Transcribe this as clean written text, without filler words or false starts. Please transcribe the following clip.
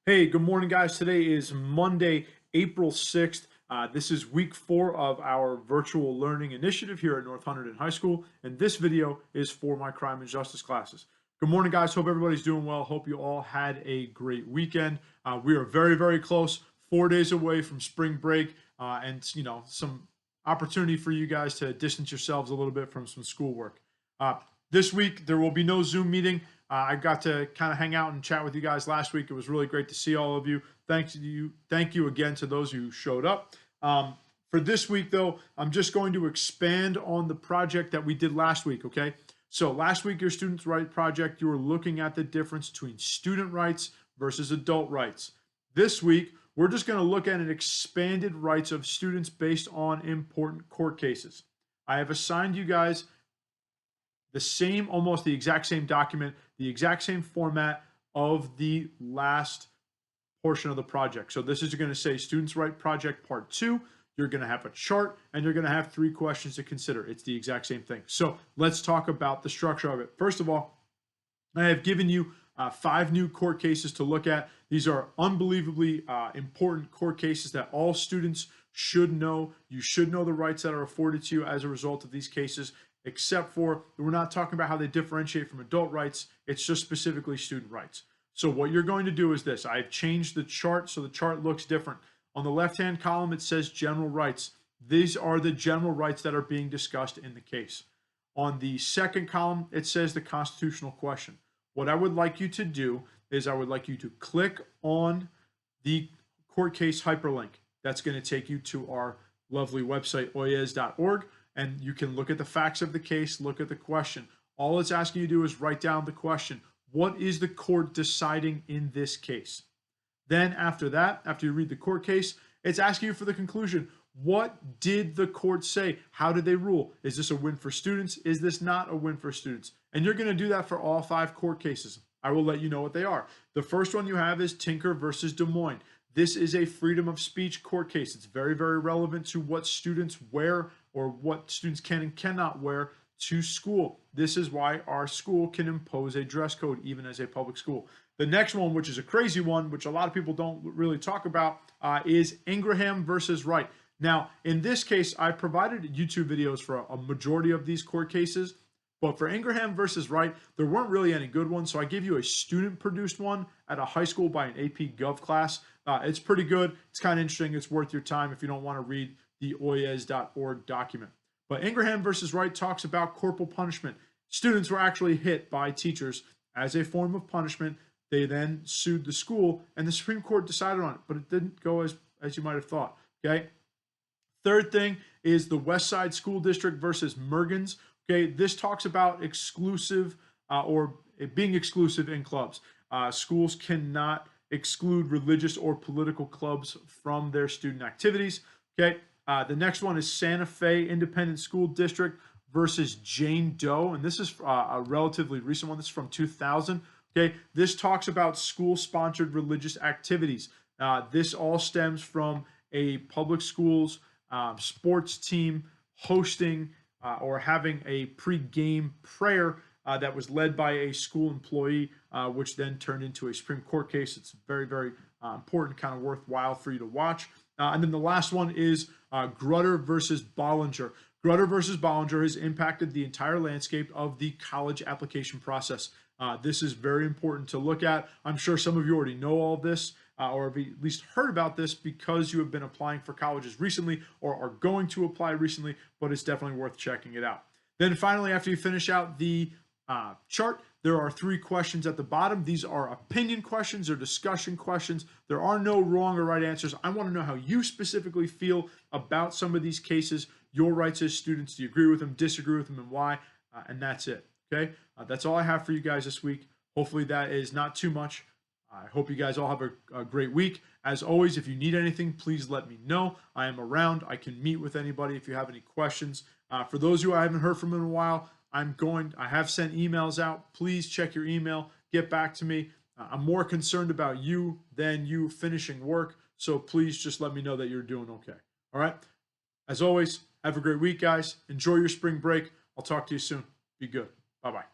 Hey, good morning, guys. Today is Monday, April 6th. This is week 4 of our virtual learning initiative here at North Hunterdon High School, and this video is for my crime and justice classes. Good morning, guys. Hope everybody's doing well. Hope you all had a great weekend. We are very, very close, 4 days away from spring break, and some opportunity for you guys to distance yourselves a little bit from some schoolwork. Uh, this week there will be no Zoom meeting. I got to kind of hang out and chat with you guys last week. It was really great to see all of you. Thank you again to those who showed up. For this week, though, I'm just going to expand on the project that we did last week. Okay, so last week, your students' right project, you were looking at the difference between student rights versus adult rights. This week, we're just going to look at an expanded rights of students based on important court cases. I have assigned you guys almost the exact same document, the exact same format of the last portion of the project. So this is going to say Students' Right Project Part 2. You're going to have a chart and you're going to have 3 questions to consider. It's the exact same thing. So let's talk about the structure of it. First of all, I have given you 5 new court cases to look at. These are unbelievably important court cases that all students should know. You should know the rights that are afforded to you as a result of these cases, except for we're not talking about how they differentiate from adult rights. It's just specifically student rights. So what you're going to do is this. I've changed the chart so the chart looks different. On the left-hand column, it says general rights. These are the general rights that are being discussed in the case. On the second column, it says the constitutional question. What I would like you to do is I would like you to click on the court case hyperlink. That's going to take you to our lovely website, oyez.org, and you can look at the facts of the case, look at the question. All it's asking you to do is write down the question. What is the court deciding in this case? Then after that, after you read the court case, it's asking you for the conclusion. What did the court say? How did they rule? Is this a win for students? Is this not a win for students? And you're going to do that for all 5 court cases. I will let you know what they are. The first one you have is Tinker versus Des Moines. This is a freedom of speech court case. It's very, very relevant to what students wear or what students can and cannot wear to school. This is why our school can impose a dress code even as a public school. The next one, which is a crazy one, which a lot of people don't really talk about, is Ingraham versus Wright. Now, in this case, I provided YouTube videos for a majority of these court cases, but for Ingraham versus Wright, there weren't really any good ones, so I gave you a student-produced one at a high school by an AP Gov class. It's pretty good. It's kind of interesting. It's worth your time if you don't want to read the oyez.org document. But Ingraham versus Wright talks about corporal punishment. Students were actually hit by teachers as a form of punishment. They then sued the school, and the Supreme Court decided on it, but it didn't go as you might have thought. Okay. Third thing is the West Side School District versus Mergens. Okay, this talks about exclusive or being exclusive in clubs. Schools cannot exclude religious or political clubs from their student activities. Okay, the next one is Santa Fe Independent School District versus Jane Doe, and this is a relatively recent one. This is from 2000. Okay, this talks about school-sponsored religious activities. This all stems from a public schools sports team hosting or having a pre-game prayer that was led by a school employee, which then turned into a Supreme Court case. It's very, very important, kind of worthwhile for you to watch. And then the last one is Grutter versus Bollinger. Grutter versus Bollinger has impacted the entire landscape of the college application process. This is very important to look at. I'm sure some of you already know all this or have at least heard about this because you have been applying for colleges recently or are going to apply recently, but it's definitely worth checking it out. Then finally, after you finish out the chart, there are 3 questions at the bottom. These are opinion questions or discussion questions. There are no wrong or right answers. I want to know how you specifically feel about some of these cases, your rights as students. Do you agree with them, disagree with them, and why? And that's it. Okay, that's all I have for you guys this week. Hopefully that is not too much. I hope you guys all have a great week. As always, if you need anything, please let me know. I am around. I can meet with anybody if you have any questions. For those of you I haven't heard from in a while, I have sent emails out. Please check your email. Get back to me. I'm more concerned about you than you finishing work. So please just let me know that you're doing okay. All right. As always, have a great week, guys. Enjoy your spring break. I'll talk to you soon. Be good. Bye-bye.